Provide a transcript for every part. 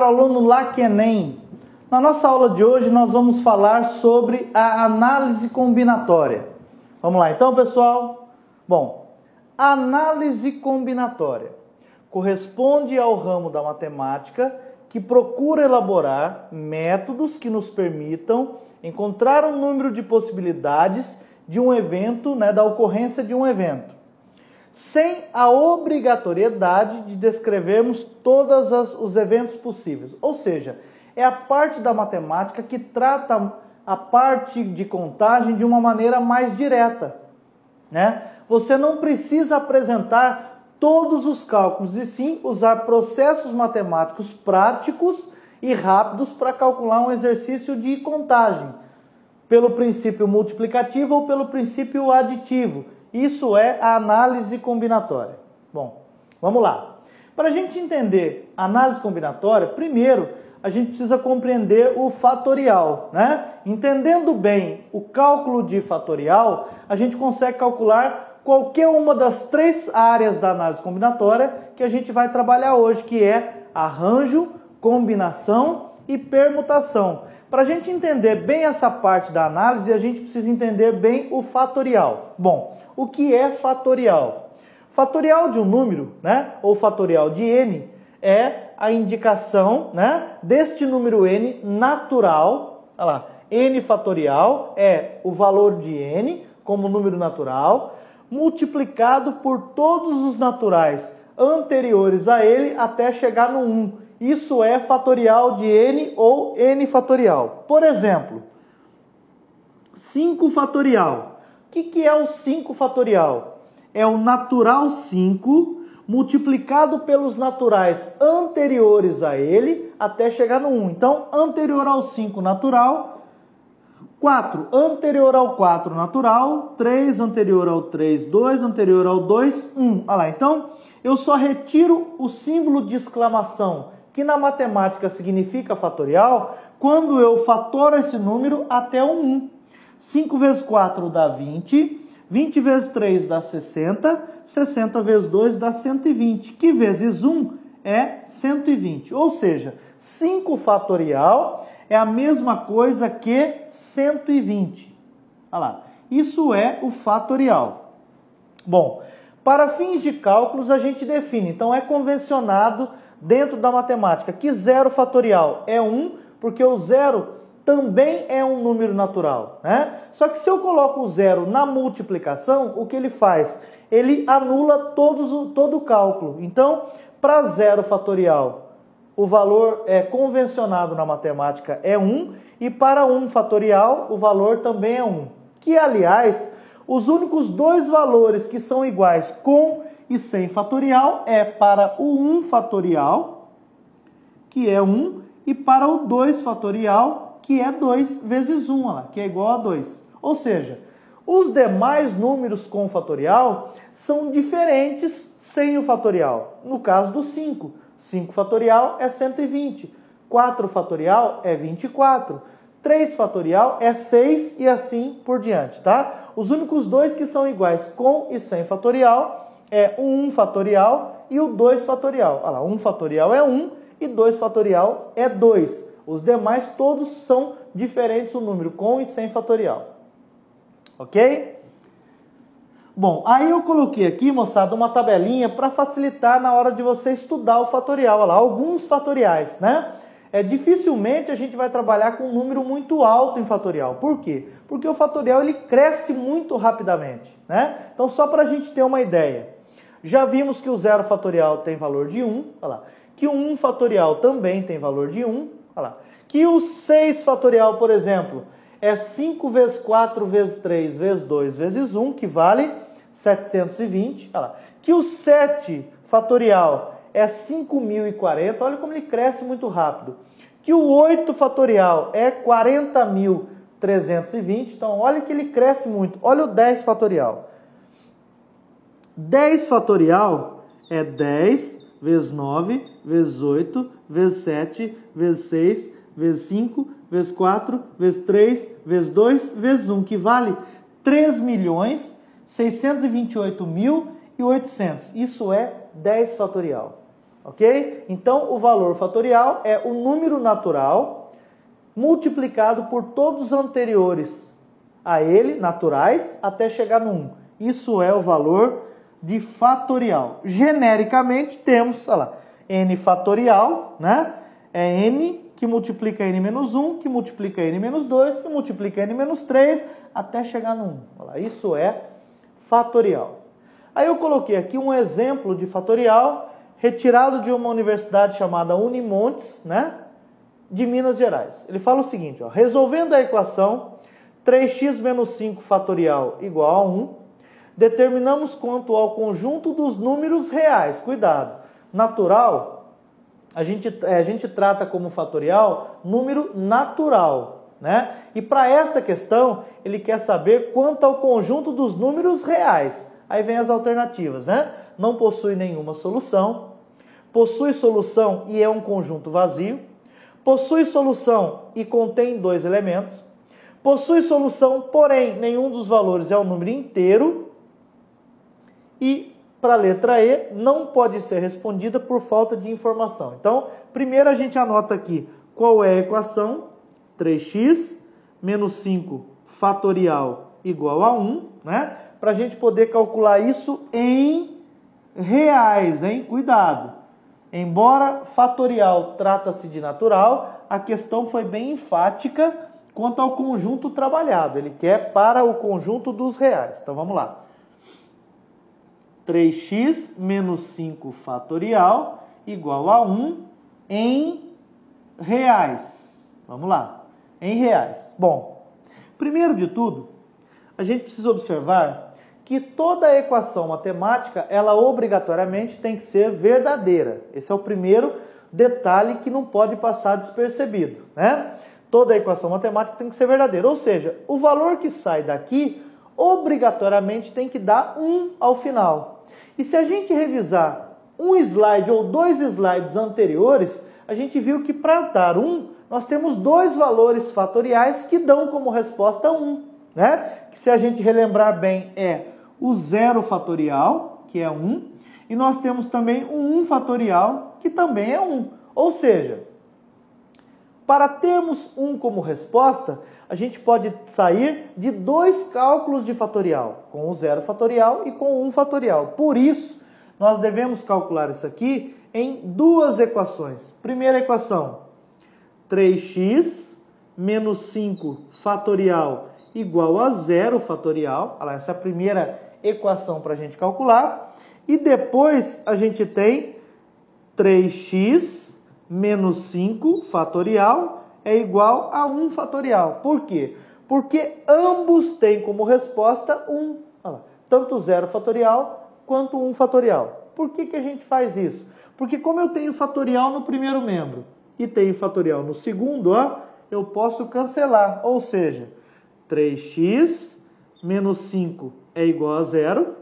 aluno LACENEM. Na nossa aula de hoje nós vamos falar sobre a análise combinatória. Vamos lá então, pessoal? Bom, a análise combinatória corresponde ao ramo da matemática que procura elaborar métodos que nos permitam encontrar um número de possibilidades de um evento, da ocorrência de um evento, sem a obrigatoriedade de descrevermos todos os eventos possíveis. Ou seja, é a parte da matemática que trata a parte de contagem de uma maneira mais direta, Você não precisa apresentar todos os cálculos, e sim usar processos matemáticos práticos e rápidos para calcular um exercício de contagem, pelo princípio multiplicativo ou pelo princípio aditivo. Isso é a análise combinatória. Bom, vamos lá. Para a gente entender a análise combinatória, primeiro a gente precisa compreender o fatorial, Entendendo bem o cálculo de fatorial, a gente consegue calcular qualquer uma das três áreas da análise combinatória que a gente vai trabalhar hoje, que é arranjo, combinação e permutação. Para a gente entender bem essa parte da análise, a gente precisa entender bem o fatorial. Bom, o que é fatorial? Fatorial de um número, ou fatorial de n, é a indicação, deste número n natural. Olha lá, n fatorial é o valor de n como número natural, multiplicado por todos os naturais anteriores a ele até chegar no 1. Isso é fatorial de n ou n fatorial. Por exemplo, 5 fatorial. O que é o 5 fatorial? É o natural 5 multiplicado pelos naturais anteriores a ele até chegar no 1. Então, anterior ao 5 natural, 4 anterior ao 4 natural, 3 anterior ao 3, 2 anterior ao 2, 1. Olha lá, então eu só retiro o símbolo de exclamação, que na matemática significa fatorial, quando eu fatoro esse número até o 1. 5 vezes 4 dá 20, 20 vezes 3 dá 60, 60 vezes 2 dá 120, que vezes 1 é 120. Ou seja, 5 fatorial é a mesma coisa que 120. Olha lá, isso é o fatorial. Bom, para fins de cálculos a gente define, então é convencionado dentro da matemática que 0 fatorial é 1, porque o 0 também é um número natural, Só que se eu coloco o 0 na multiplicação, o que ele faz? Ele anula todo o cálculo. Então, para 0 fatorial, o valor convencionado na matemática é 1, e para 1 fatorial, o valor também é 1. Que, aliás, os únicos dois valores que são iguais com e sem fatorial é para o 1 fatorial, que é 1, e para o 2 fatorial, que é 2 vezes 1, que é igual a 2. Ou seja, os demais números com fatorial são diferentes sem o fatorial. No caso do 5, 5 fatorial é 120, 4 fatorial é 24, 3 fatorial é 6 e assim por diante, Os únicos dois que são iguais com e sem fatorial é o 1 fatorial e o 2 fatorial. Olha lá, 1 fatorial é 1 e 2 fatorial é 2. Os demais todos são diferentes o número com e sem fatorial. Ok? Bom, aí eu coloquei aqui, moçada, uma tabelinha para facilitar na hora de você estudar o fatorial. Olha lá, alguns fatoriais, Dificilmente a gente vai trabalhar com um número muito alto em fatorial. Por quê? Porque o fatorial ele cresce muito rapidamente, Então, só para a gente ter uma ideia. Já vimos que o 0 fatorial tem valor de 1, olha lá, que o 1 fatorial também tem valor de 1, olha lá, que o 6 fatorial, por exemplo, é 5 vezes 4 vezes 3 vezes 2 vezes 1, que vale 720, olha lá, que o 7 fatorial é 5.040, olha como ele cresce muito rápido. Que o 8 fatorial é 40.320, então olha que ele cresce muito. Olha o 10 fatorial. 10 fatorial é 10 vezes 9, vezes 8, vezes 7, vezes 6, vezes 5, vezes 4, vezes 3, vezes 2, vezes 1, que vale 3.628.800. Isso é 10 fatorial. ok? Então, o valor fatorial é o número natural multiplicado por todos os anteriores a ele, naturais, até chegar no 1. Isso é o valor de fatorial. Genericamente, temos, olha lá, n fatorial, né? É n que multiplica n menos 1, que multiplica n menos 2, que multiplica n menos 3, até chegar no 1. Olha lá, isso é fatorial. Aí eu coloquei aqui um exemplo de fatorial retirado de uma universidade chamada Unimontes, né, de Minas Gerais. Ele fala o seguinte, ó, resolvendo a equação 3x menos 5 fatorial igual a 1, determinamos quanto ao conjunto dos números reais. Cuidado, natural, a gente trata como fatorial número natural, né? E para essa questão, ele quer saber quanto ao conjunto dos números reais. Aí vem as alternativas, né? Não possui nenhuma solução, possui solução e é um conjunto vazio, possui solução e contém 2 elementos, possui solução, porém nenhum dos valores é um número inteiro, e para a letra E não pode ser respondida por falta de informação. Então, primeiro a gente anota aqui qual é a equação, 3x menos 5 fatorial igual a 1, né? Para a gente poder calcular isso em reais, hein? Cuidado! Embora fatorial trata-se de natural, a questão foi bem enfática quanto ao conjunto trabalhado. Ele quer para o conjunto dos reais. Então vamos lá. 3x menos 5 fatorial igual a 1 em reais. Vamos lá. Em reais. Bom, primeiro de tudo, a gente precisa observar que toda equação matemática, ela obrigatoriamente tem que ser verdadeira. Esse é o primeiro detalhe que não pode passar despercebido, né? Toda equação matemática tem que ser verdadeira. Ou seja, o valor que sai daqui, obrigatoriamente tem que dar 1 ao final. E se a gente revisar um slide ou 2 slides anteriores, a gente viu que para dar 1, nós temos 2 valores fatoriais que dão como resposta 1, né? Que se a gente relembrar bem é o 0 fatorial, que é 1, e nós temos também o 1 fatorial, que também é 1. Ou seja, para termos 1 como resposta, a gente pode sair de 2 cálculos de fatorial, com o 0 fatorial e com o 1 fatorial. Por isso, nós devemos calcular isso aqui em 2 equações. Primeira equação, 3x menos 5 fatorial igual a 0 fatorial. Olha lá, essa é a primeira equação para a gente calcular. E depois a gente tem 3x menos 5 fatorial é igual a 1 fatorial. Por quê? Porque ambos têm como resposta 1. Olha lá, tanto 0 fatorial quanto 1 fatorial. Por que a gente faz isso? Porque como eu tenho fatorial no primeiro membro e tenho fatorial no segundo, ó, eu posso cancelar. Ou seja, 3x menos 5 é igual a 0.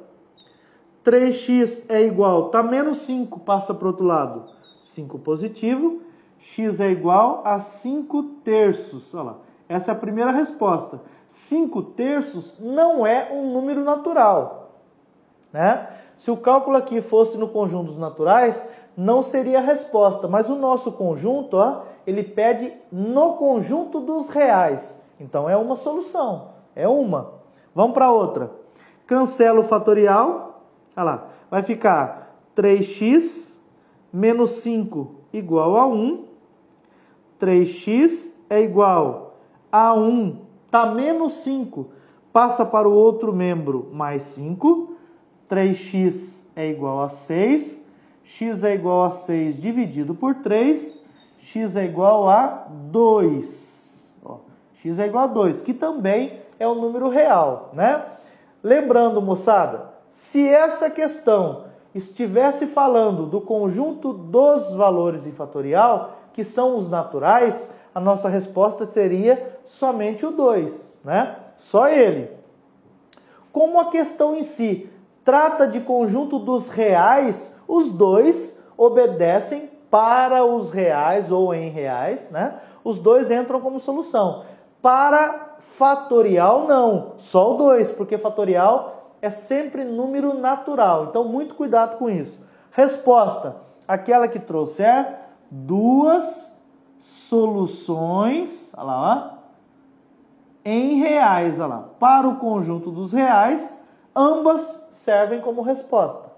3x é igual, tá menos 5, passa para o outro lado. 5 positivo. X é igual a 5 terços. Olha lá. Essa é a primeira resposta. 5 terços não é um número natural, né? Se o cálculo aqui fosse no conjunto dos naturais, não seria a resposta. Mas o nosso conjunto, ó, ele pede no conjunto dos reais. Então é uma solução. É uma. Vamos para outra. Cancela o fatorial. Olha lá. Vai ficar 3x menos 5 igual a 1. 3x é igual a 1, tá menos 5, passa para o outro membro, mais 5. 3x é igual a 6. X é igual a 6 dividido por 3. X é igual a 2. Ó, x é igual a 2, que também é um número real, né? Lembrando, moçada, se essa questão estivesse falando do conjunto dos valores de fatorial, que são os naturais, a nossa resposta seria somente o 2, né? Só ele. Como a questão em si trata de conjunto dos reais, os dois obedecem para os reais ou em reais, né? Os dois entram como solução. Para fatorial, não. Só o 2, porque fatorial é sempre número natural. Então, muito cuidado com isso. Resposta. aquela que trouxer duas soluções, olha lá, ó, em reais, olha lá, para o conjunto dos reais, ambas servem como resposta,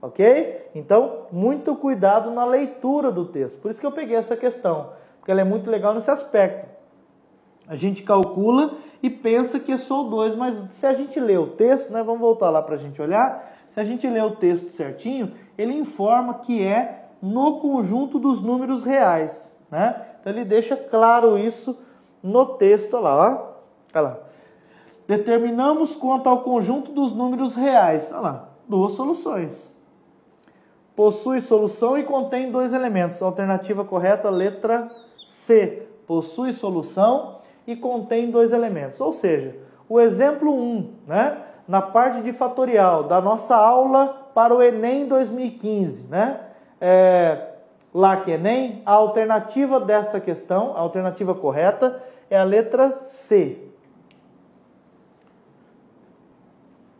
ok? Então, muito cuidado na leitura do texto. Por isso que eu peguei essa questão, porque ela é muito legal nesse aspecto. A gente calcula e pensa que é só o 2, mas se a gente ler o texto, né, vamos voltar lá para a gente olhar, se a gente ler o texto certinho, ele informa que é no conjunto dos números reais, né? Então ele deixa claro isso no texto, olha lá, ó. Olha lá. Determinamos quanto ao conjunto dos números reais, olha lá, duas soluções. Possui solução e contém dois elementos. Alternativa correta, letra C. Possui solução e contém dois elementos. Ou seja, o exemplo 1, né, na parte de fatorial da nossa aula para o Enem 2015, né? Lá que Enem, a alternativa dessa questão, a alternativa correta é a letra C.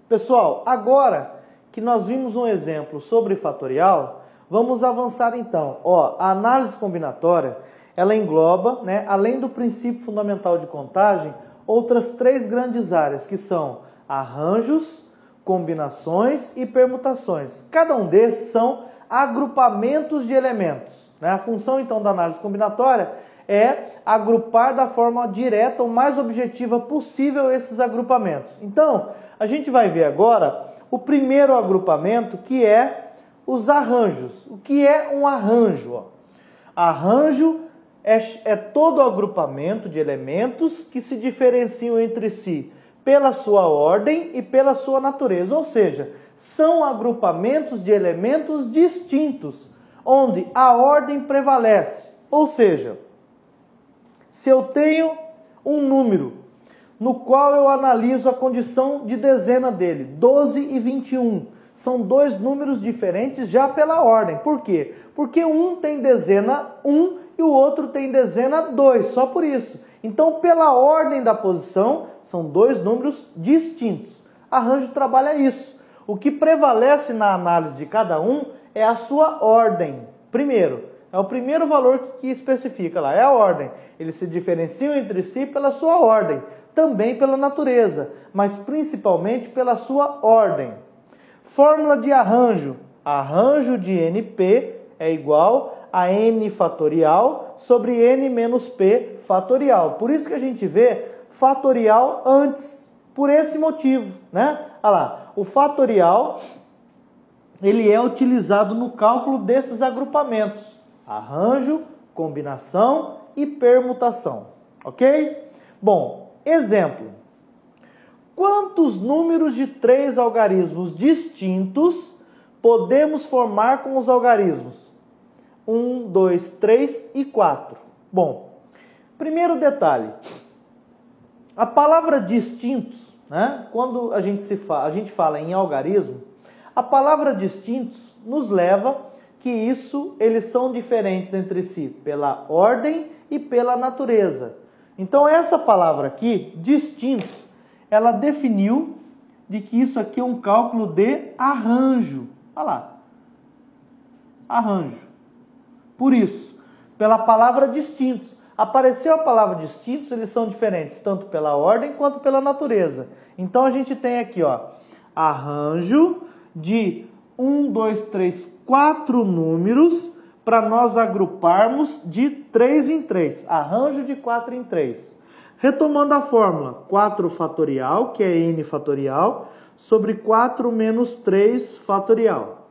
Pessoal, agora que nós vimos um exemplo sobre fatorial, vamos avançar então. Ó, a análise combinatória, ela engloba, né, além do princípio fundamental de contagem, outras três grandes áreas, que são arranjos, combinações e permutações. Cada um desses são agrupamentos de elementos, né? A função então da análise combinatória é agrupar da forma direta ou mais objetiva possível esses agrupamentos. Então, a gente vai ver agora o primeiro agrupamento, que é os arranjos. O que é um arranjo? Ó? Arranjo é todo agrupamento de elementos que se diferenciam entre si pela sua ordem e pela sua natureza. Ou seja, são agrupamentos de elementos distintos, onde a ordem prevalece. Ou seja, se eu tenho um número no qual eu analiso a condição de dezena dele, 12 e 21. São dois números diferentes já pela ordem. Por quê? Porque um tem dezena 1 e o outro tem dezena 2, só por isso. Então, pela ordem da posição, são dois números distintos. Arranjo trabalha isso. O que prevalece na análise de cada um é a sua ordem. Primeiro, é o primeiro valor que especifica lá, é a ordem. Eles se diferenciam entre si pela sua ordem. Também pela natureza, mas principalmente pela sua ordem. Fórmula de arranjo. Arranjo de NP é igual a N fatorial sobre N menos P fatorial. Por isso que a gente vê fatorial antes, por esse motivo, né? Olha lá, o fatorial, ele é utilizado no cálculo desses agrupamentos. Arranjo, combinação e permutação, ok? Bom, exemplo, quantos números de 3 algarismos distintos podemos formar com os algarismos? 1, 2, 3 e 4. Bom, primeiro detalhe, a palavra distintos, né, quando a gente fala em algarismo, a palavra distintos nos leva que eles são diferentes entre si pela ordem e pela natureza. Então, essa palavra aqui, distintos, ela definiu de que isso aqui é um cálculo de arranjo. Olha lá. Arranjo. Por isso, pela palavra distintos. Apareceu a palavra distintos, eles são diferentes, tanto pela ordem quanto pela natureza. Então, a gente tem aqui, ó, arranjo de 1, 2, 3, 4 números, para nós agruparmos de 3 em 3. Arranjo de 4 em 3. Retomando a fórmula, 4 fatorial, que é N fatorial, sobre 4 menos 3 fatorial.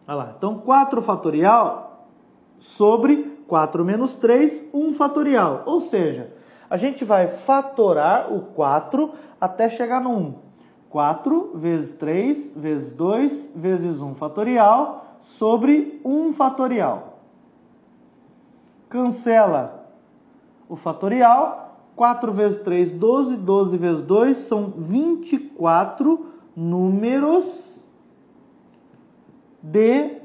Olha lá, então 4 fatorial sobre 4 menos 3, 1 fatorial. Ou seja, a gente vai fatorar o 4 até chegar no 1. 4 vezes 3 vezes 2 vezes 1 fatorial sobre 1 fatorial. Cancela o fatorial. 4 vezes 3, 12. 12 vezes 2 são 24 números de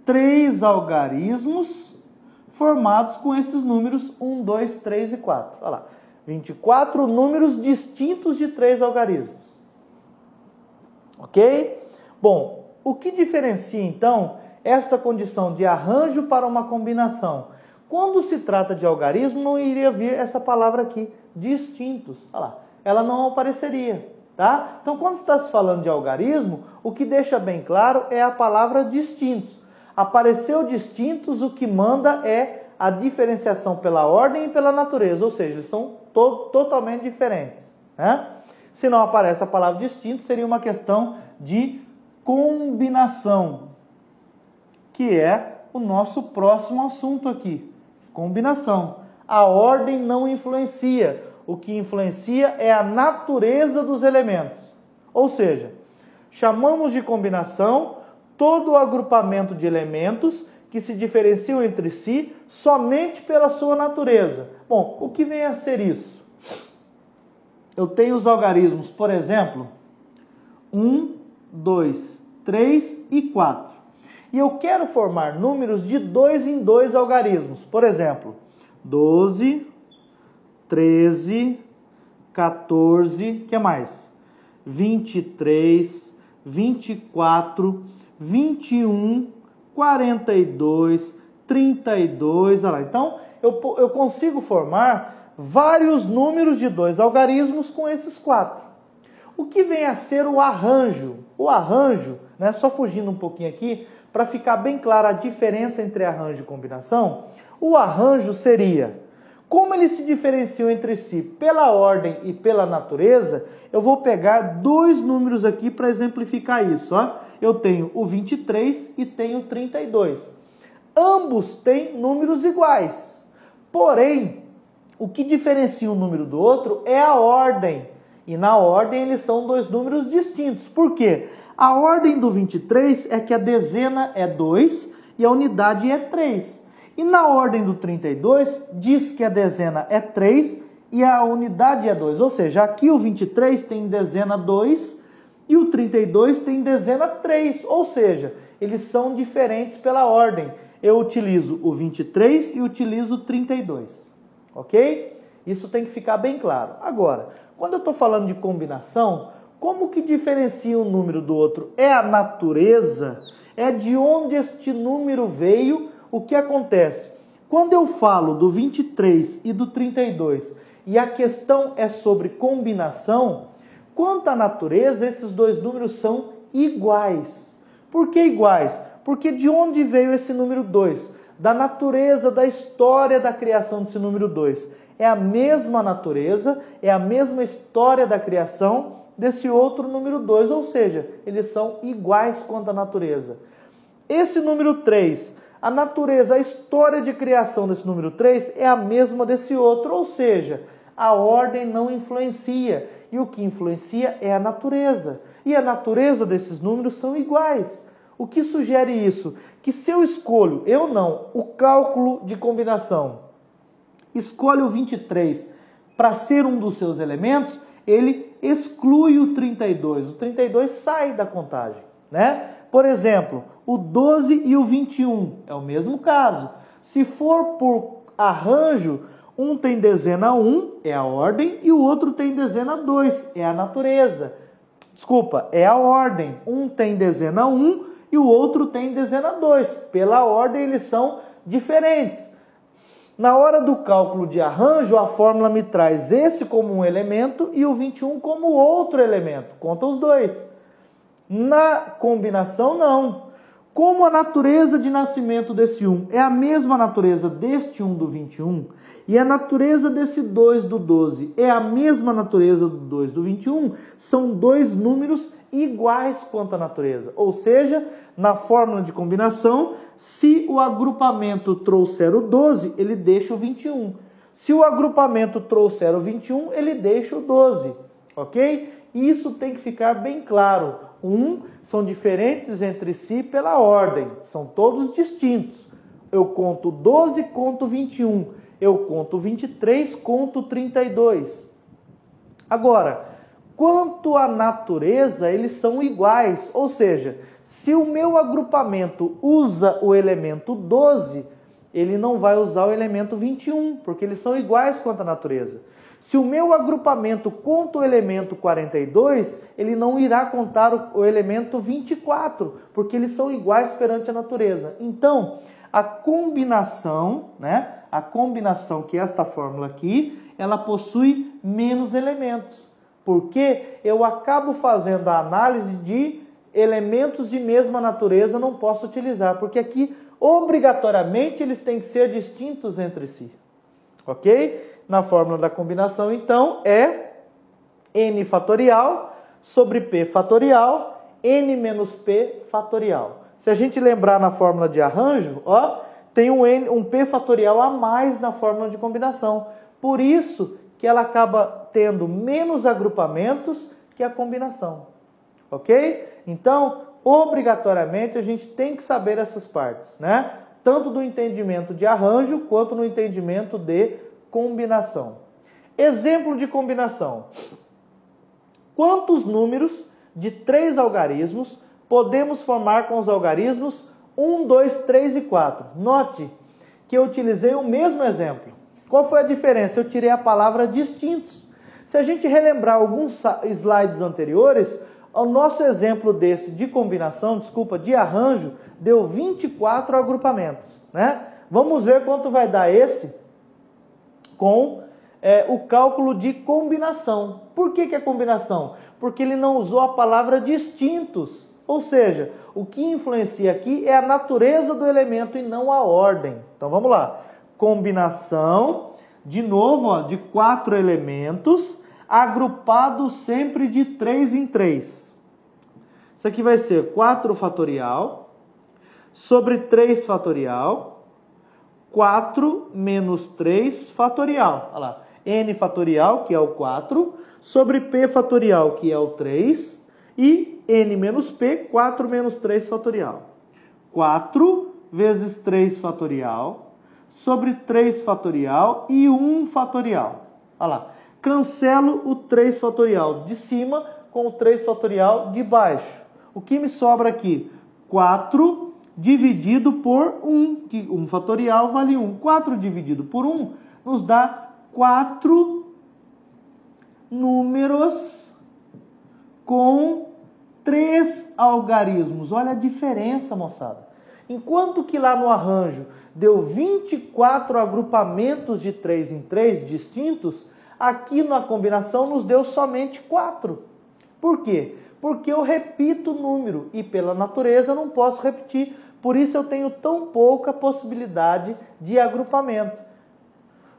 3 algarismos formados com esses números 1, 2, 3 e 4. Olha lá. 24 números distintos de 3 algarismos. Ok? Bom, o que diferencia então esta condição de arranjo para uma combinação. Quando se trata de algarismo, não iria vir essa palavra aqui, distintos. Olha lá, ela não apareceria. Tá? Então, quando está se falando de algarismo, o que deixa bem claro é a palavra distintos. Apareceu distintos, o que manda é a diferenciação pela ordem e pela natureza, ou seja, eles são totalmente diferentes. Né? Se não aparece a palavra distinto, seria uma questão de combinação, que é o nosso próximo assunto aqui. Combinação. A ordem não influencia. O que influencia é a natureza dos elementos. Ou seja, chamamos de combinação todo o agrupamento de elementos que se diferenciam entre si somente pela sua natureza. Bom, o que vem a ser isso? Eu tenho os algarismos, por exemplo, 1, 2, 3 e 4. E eu quero formar números de 2 em 2 algarismos. Por exemplo, 12, 13, 14, que mais? 23, 24, 21, 42, 32, olha lá. Então, eu consigo formar vários números de 2 algarismos com esses 4. O que vem a ser o arranjo? O arranjo, né, só fugindo um pouquinho aqui, para ficar bem clara a diferença entre arranjo e combinação, o arranjo seria, como eles se diferenciam entre si pela ordem e pela natureza, eu vou pegar 2 números aqui para exemplificar isso. Ó. Eu tenho o 23 e tenho o 32. Ambos têm números iguais. Porém, o que diferencia um número do outro é a ordem. E na ordem eles são 2 números distintos. Por quê? A ordem do 23 é que a dezena é 2 e a unidade é 3. E na ordem do 32 diz que a dezena é 3 e a unidade é 2. Ou seja, aqui o 23 tem dezena 2 e o 32 tem dezena 3. Ou seja, eles são diferentes pela ordem. Eu utilizo o 23 e utilizo o 32. Ok? Isso tem que ficar bem claro. Agora, quando eu estou falando de combinação, como que diferencia um número do outro? É a natureza? É de onde este número veio? O que acontece? Quando eu falo do 23 e do 32 e a questão é sobre combinação, quanto à natureza, esses 2 números são iguais. Por que iguais? Porque de onde veio esse número 2? Da natureza, da história da criação desse número 2. É a mesma natureza, é a mesma história da criação desse outro número 2, ou seja, eles são iguais quanto à natureza. Esse número 3, a natureza, a história de criação desse número 3 é a mesma desse outro, ou seja, a ordem não influencia. E o que influencia é a natureza. E a natureza desses números são iguais. O que sugere isso? Que se eu escolho, eu não, o cálculo de combinação, escolhe o 23 para ser um dos seus elementos, ele exclui o 32. O 32 sai da contagem, né? Por exemplo, o 12 e o 21 é o mesmo caso. Se for por arranjo, um tem dezena 1, é a ordem, e o outro tem dezena 2, é a natureza. Desculpa, é a ordem. Um tem dezena 1 e o outro tem dezena 2. Pela ordem, eles são diferentes. Na hora do cálculo de arranjo, a fórmula me traz esse como um elemento e o 21 como outro elemento. Conta os 2. Na combinação, não. Como a natureza de nascimento desse 1 é a mesma natureza deste 1 do 21, e a natureza desse 2 do 12 é a mesma natureza do 2 do 21, são 2 números iguais quanto à natureza. Ou seja, na fórmula de combinação, se o agrupamento trouxer o 12, ele deixa o 21. Se o agrupamento trouxer o 21, ele deixa o 12. Ok? Isso tem que ficar bem claro. São diferentes entre si pela ordem. São todos distintos. Eu conto 12, conto 21. Eu conto 23, conto 32. Agora, quanto à natureza, eles são iguais. Ou seja, se o meu agrupamento usa o elemento 12, ele não vai usar o elemento 21, porque eles são iguais quanto à natureza. Se o meu agrupamento conta o elemento 42, ele não irá contar o elemento 24, porque eles são iguais perante a natureza. Então, a combinação, né? A combinação, que é esta fórmula aqui, ela possui menos elementos, porque eu acabo fazendo a análise de elementos de mesma natureza, não posso utilizar, porque aqui, obrigatoriamente, eles têm que ser distintos entre si. Ok? Na fórmula da combinação, então, é n fatorial sobre p fatorial, n menos p fatorial. Se a gente lembrar na fórmula de arranjo, ó, tem um p fatorial a mais na fórmula de combinação. Por isso que ela acaba tendo menos agrupamentos que a combinação. Ok? Então, obrigatoriamente, a gente tem que saber essas partes, né? Tanto do entendimento de arranjo, quanto no entendimento de combinação. Exemplo de combinação. Quantos números de 3 algarismos podemos formar com os algarismos 1, 2, 3 e 4? Note que eu utilizei o mesmo exemplo. Qual foi a diferença? Eu tirei a palavra distintos. Se a gente relembrar alguns slides anteriores, o nosso exemplo desse de combinação, de arranjo, deu 24 agrupamentos, né? Vamos ver quanto vai dar esse com o cálculo de combinação. Por que é combinação? Porque ele não usou a palavra distintos. Ou seja, o que influencia aqui é a natureza do elemento e não a ordem. Então vamos lá. Combinação, de novo, ó, de 4 elementos, agrupados sempre de 3 em 3. Isso aqui vai ser 4 fatorial sobre 3 fatorial, 4 menos 3 fatorial. Olha lá. N fatorial, que é o 4, sobre P fatorial, que é o 3, e N menos P, 4 menos 3 fatorial. 4 vezes 3 fatorial, sobre 3 fatorial e 1 fatorial. Olha lá. Cancelo o 3 fatorial de cima com o 3 fatorial de baixo. O que me sobra aqui? 4 dividido por 1, que 1 fatorial vale 1. 4 dividido por 1 nos dá 4 números com 3 algarismos. Olha a diferença, moçada. Enquanto que lá no arranjo deu 24 agrupamentos de 3 em 3 distintos, aqui na combinação nos deu somente 4. Por quê? Porque eu repito o número e pela natureza eu não posso repetir. Por isso eu tenho tão pouca possibilidade de agrupamento.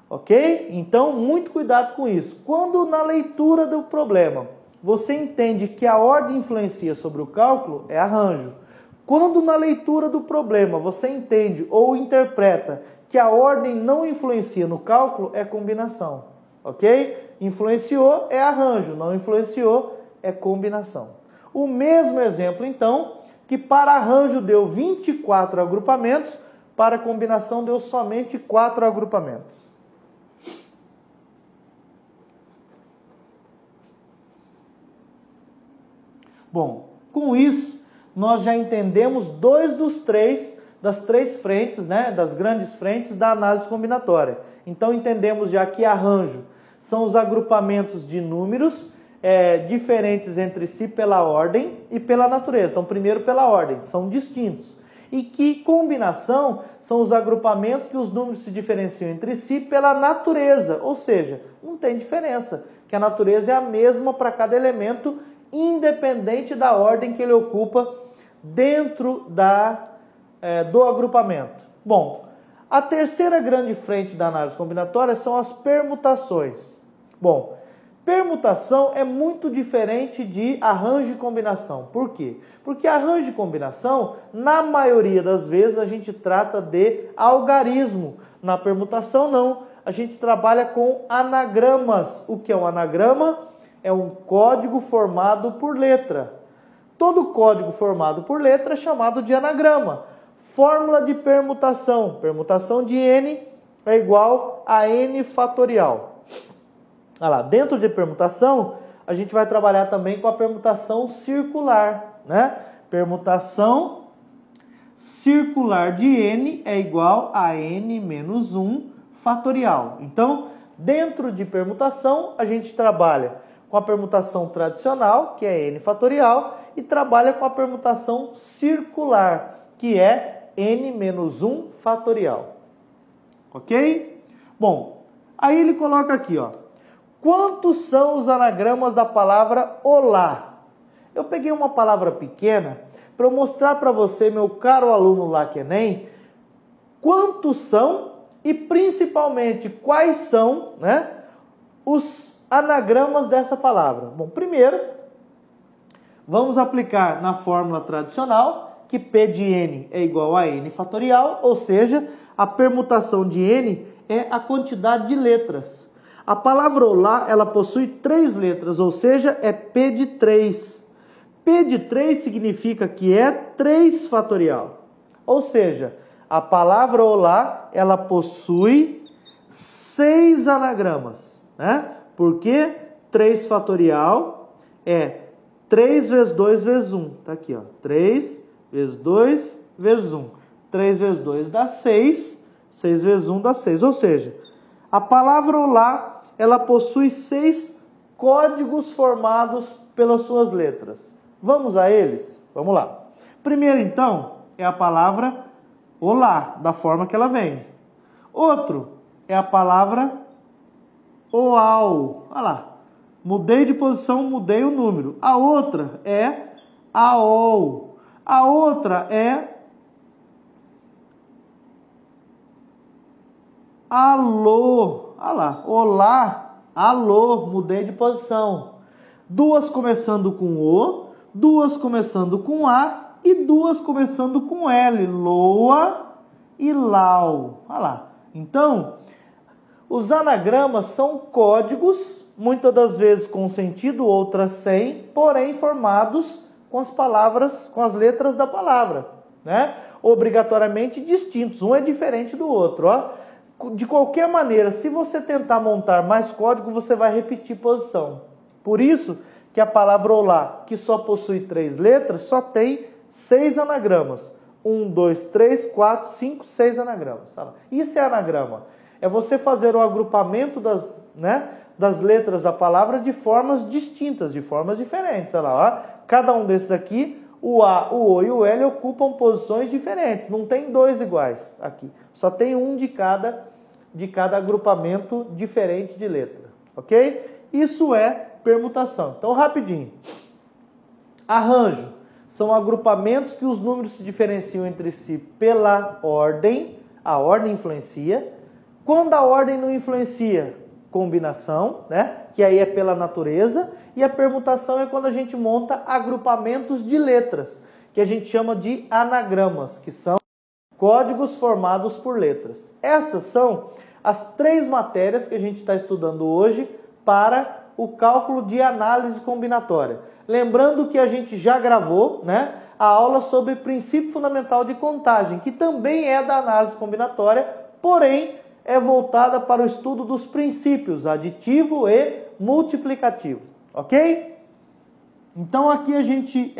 Ok? Então, muito cuidado com isso. Quando na leitura do problema você entende que a ordem influencia sobre o cálculo, é arranjo. Quando na leitura do problema você entende ou interpreta que a ordem não influencia no cálculo, é combinação. Ok? Influenciou é arranjo, não influenciou é combinação. O mesmo exemplo, então, que para arranjo deu 24 agrupamentos, para combinação deu somente 4 agrupamentos. Bom, com isso, nós já entendemos das três frentes, né, das grandes frentes da análise combinatória. Então, entendemos já que arranjo são os agrupamentos de números diferentes entre si pela ordem e pela natureza. Então, primeiro pela ordem, são distintos. E que combinação são os agrupamentos que os números se diferenciam entre si pela natureza. Ou seja, não tem diferença, que a natureza é a mesma para cada elemento, independente da ordem que ele ocupa dentro do agrupamento. Bom, a terceira grande frente da análise combinatória são as permutações. Bom, permutação é muito diferente de arranjo e combinação. Por quê? Porque arranjo e combinação, na maioria das vezes, a gente trata de algarismo. Na permutação, não. A gente trabalha com anagramas. O que é um anagrama? É um código formado por letra. Todo código formado por letra é chamado de anagrama. Fórmula de permutação. Permutação de n é igual a n fatorial. Olha lá, dentro de permutação, a gente vai trabalhar também com a permutação circular, né? Permutação circular de n é igual a n menos 1 fatorial. Então, dentro de permutação, a gente trabalha com a permutação tradicional, que é n fatorial, e trabalha com a permutação circular, que é n menos 1 fatorial. Ok? Bom, aí ele coloca aqui, ó. Quantos são os anagramas da palavra olá? Eu peguei uma palavra pequena para eu mostrar para você, meu caro aluno LAC-ENEM, quantos são e principalmente quais são, né, os anagramas dessa palavra. Bom, primeiro, vamos aplicar na fórmula tradicional, que P de n é igual a n fatorial, ou seja, a permutação de n é a quantidade de letras. A palavra olá, ela possui 3 letras, ou seja, é P de 3. P de 3 significa que é 3 fatorial. Ou seja, a palavra olá, ela possui 6 anagramas, né? Porque 3 fatorial é 3 vezes 2 vezes 1. Tá aqui, ó. 3 vezes 2 vezes 1. 3 vezes 2 dá 6. 6 vezes 1 dá 6. Ou seja, a palavra olá, ela possui 6 códigos formados pelas suas letras. Vamos a eles? Vamos lá. Primeiro, então, é a palavra olá, da forma que ela vem. Outro é a palavra oau. Olha lá. Mudei de posição, mudei o número. A outra é aol. A outra é alô. Olha lá. Olá, alô. Mudei de posição. 2 começando com o, 2 começando com a e 2 começando com L. Loa e lau. Olha lá. Então, os anagramas são códigos, muitas das vezes com sentido, outras sem, porém formados com as palavras, com as letras da palavra, né? Obrigatoriamente distintos, um é diferente do outro, ó. De qualquer maneira, se você tentar montar mais código, você vai repetir posição. Por isso que a palavra olá, que só possui 3 letras, só tem 6 anagramas. 1, 2, 3, 4, 5, 6 anagramas. Isso é anagrama. É você fazer o agrupamento das letras da palavra de formas distintas, de formas diferentes. Olha lá, ó. Cada um desses aqui, o A, o O e o L ocupam posições diferentes. Não tem 2 iguais aqui. Só tem um de cada agrupamento diferente de letra. Ok? Isso é permutação. Então, rapidinho. Arranjo. São agrupamentos que os números se diferenciam entre si pela ordem. A ordem influencia. Quando a ordem não influencia, combinação, né? Que aí é pela natureza. E a permutação é quando a gente monta agrupamentos de letras, que a gente chama de anagramas, que são códigos formados por letras. Essas são as 3 matérias que a gente está estudando hoje para o cálculo de análise combinatória. Lembrando que a gente já gravou, né, a aula sobre princípio fundamental de contagem, que também é da análise combinatória, porém é voltada para o estudo dos princípios aditivo e multiplicativo. Ok? Então aqui a gente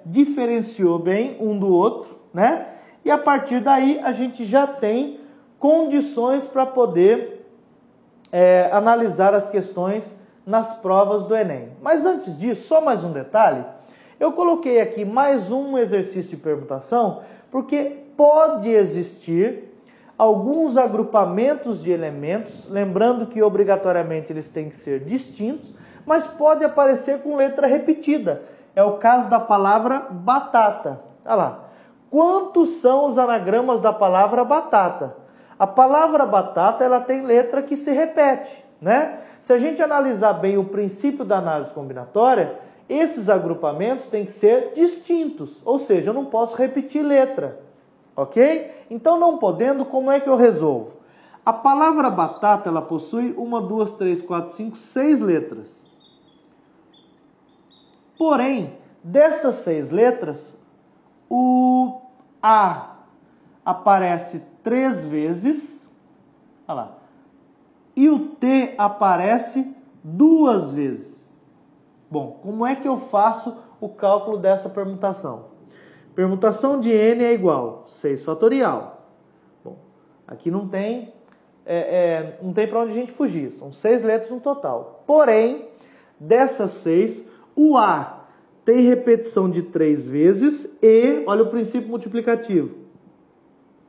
diferenciou bem um do outro, né? E a partir daí a gente já tem condições para poder analisar as questões nas provas do Enem. Mas antes disso, só mais um detalhe. Eu coloquei aqui mais um exercício de permutação, porque pode existir alguns agrupamentos de elementos, lembrando que obrigatoriamente eles têm que ser distintos, mas pode aparecer com letra repetida. É o caso da palavra batata. Olha lá. Quantos são os anagramas da palavra batata? A palavra batata, ela tem letra que se repete, né? Se a gente analisar bem o princípio da análise combinatória, esses agrupamentos têm que ser distintos, ou seja, eu não posso repetir letra, ok? Então, não podendo, como é que eu resolvo? A palavra batata, ela possui 1, 2, 3, 4, 5, 6 letras. Porém, dessas 6 letras, o A aparece 3 vezes, olha lá, e o T aparece 2 vezes. Bom, como é que eu faço o cálculo dessa permutação? permutação de n é igual 6 fatorial. Bom, aqui não tem para onde a gente fugir, são 6 letras no total. Porém, dessas 6, o A tem repetição de 3 vezes e, olha o princípio multiplicativo,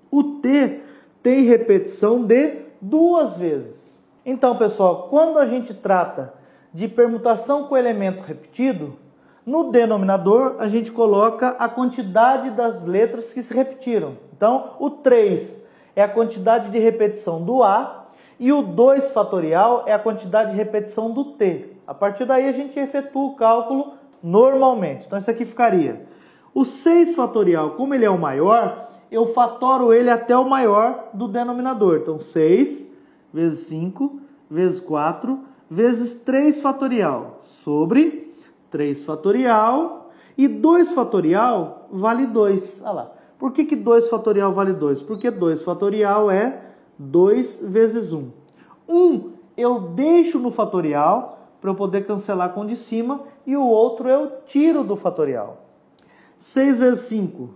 o T tem repetição de 2 vezes. Então, pessoal, quando a gente trata de permutação com elemento repetido, no denominador a gente coloca a quantidade das letras que se repetiram. Então, o 3 é a quantidade de repetição do A e o 2 fatorial é a quantidade de repetição do T. A partir daí a gente efetua o cálculo normalmente. Então, isso aqui ficaria o 6 fatorial, como ele é o maior, eu fatoro ele até o maior do denominador. Então, 6 vezes 5 vezes 4 vezes 3 fatorial sobre 3 fatorial e 2 fatorial vale 2. Olha lá. Por que 2 fatorial vale 2? Porque 2 fatorial é 2 vezes 1. 1 eu deixo no fatorial para eu poder cancelar com o de cima e o outro eu tiro do fatorial. 6 vezes 5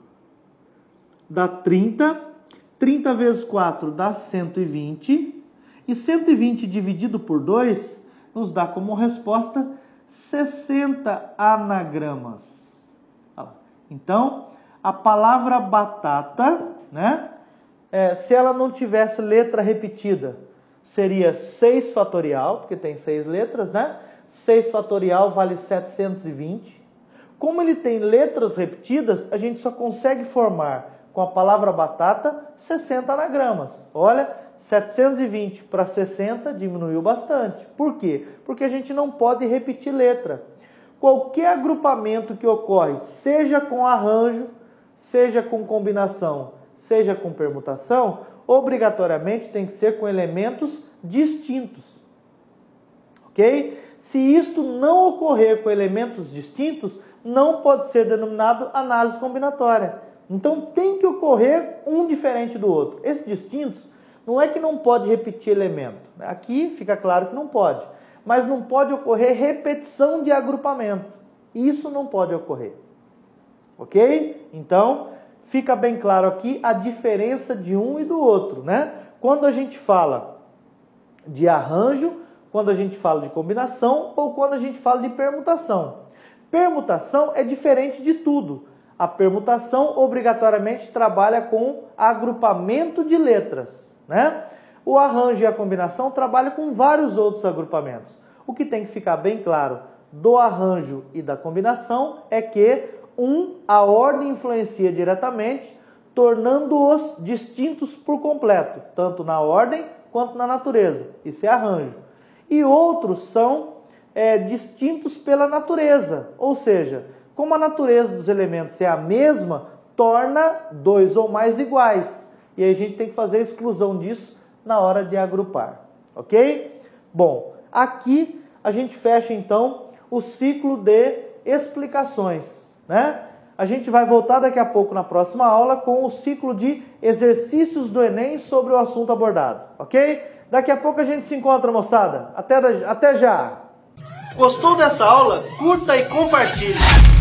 dá 30. 30 vezes 4 dá 120. E 120 dividido por 2 nos dá como resposta 60 anagramas. Então, a palavra batata, né, se ela não tivesse letra repetida, seria 6 fatorial, porque tem 6 letras, né? 6 fatorial vale 720. Como ele tem letras repetidas, a gente só consegue formar com a palavra batata 60 anagramas. Olha, 720 para 60 diminuiu bastante. Por quê? Porque a gente não pode repetir letra. Qualquer agrupamento que ocorre, seja com arranjo, seja com combinação, seja com permutação, obrigatoriamente tem que ser com elementos distintos. Ok? Se isto não ocorrer com elementos distintos, não pode ser denominado análise combinatória. Então tem que ocorrer um diferente do outro. Esses distintos não é que não pode repetir elemento. Aqui fica claro que não pode. Mas não pode ocorrer repetição de agrupamento. Isso não pode ocorrer. Ok? Então, fica bem claro aqui a diferença de um e do outro, né? Quando a gente fala de arranjo, quando a gente fala de combinação ou quando a gente fala de permutação. Permutação é diferente de tudo. A permutação obrigatoriamente trabalha com agrupamento de letras, né? O arranjo e a combinação trabalham com vários outros agrupamentos. O que tem que ficar bem claro do arranjo e da combinação é que a ordem influencia diretamente, tornando-os distintos por completo, tanto na ordem quanto na natureza. Isso é arranjo. E outros são distintos pela natureza, ou seja, como a natureza dos elementos é a mesma, torna 2 ou mais iguais. E aí a gente tem que fazer a exclusão disso na hora de agrupar. Ok? Bom, aqui a gente fecha então o ciclo de explicações, né? A gente vai voltar daqui a pouco na próxima aula com o ciclo de exercícios do Enem sobre o assunto abordado, ok? Daqui a pouco a gente se encontra, moçada. Até já! Gostou dessa aula? Curta e compartilhe!